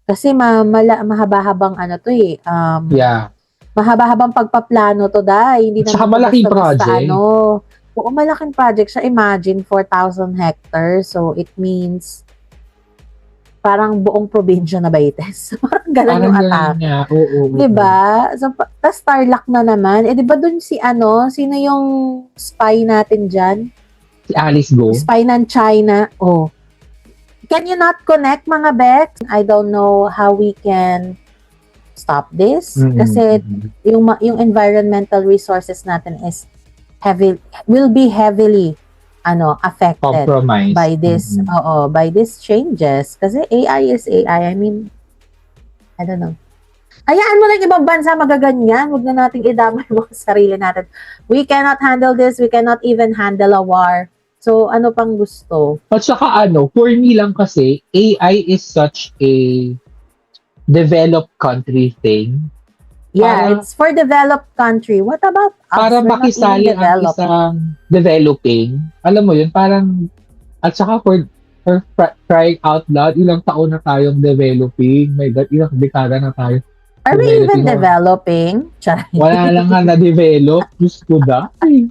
Kasi mahaba-habang ano to eh, Yeah. mahaba-habang pagpaplano to dahil hindi At saka naman to malaking basta-basta project. ano. Oo, malaking project siya. Imagine, 4,000 hectares. So, it means parang buong probinsya na Baites. Parang ganun Parang yung ganun atake. nga. Oo, oo, oo. 'Diba? So, tas Tarlac na naman. Eh, 'di ba dun si ano, sino yung spy natin dyan? Si Alice Go. Spy ng China. Oh. Can you not connect, mga Bex? I don't know how we can stop this. Kasi yung environmental resources natin is will be heavily affected Compromise. by this by these changes kasi AI is AI. I mean, I don't know. Hayaan mo lang ibang bansa magaganyan. Huwag na nating idamay mo sa sarili natin. We cannot handle this. We cannot even handle a war. So, ano pang gusto? At saka for me lang kasi, AI is such a developed country thing. Yeah, it's for developed country. What about us? Para We're not even makisali ang developed. isang developing, alam mo yun, parang, at saka for crying out loud, ilang taon na tayong developing. My God, ilang dekada na tayo. Are we even developing? Wala lang nga na-develop. Diyos ko dahil.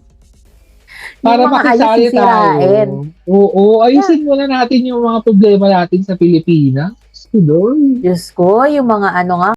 Para Yung mga ayos makisali sisirain. tayo. Oo, ayusin muna natin yung mga problema natin sa Pilipinas. Diyos ko, yung mga ano nga,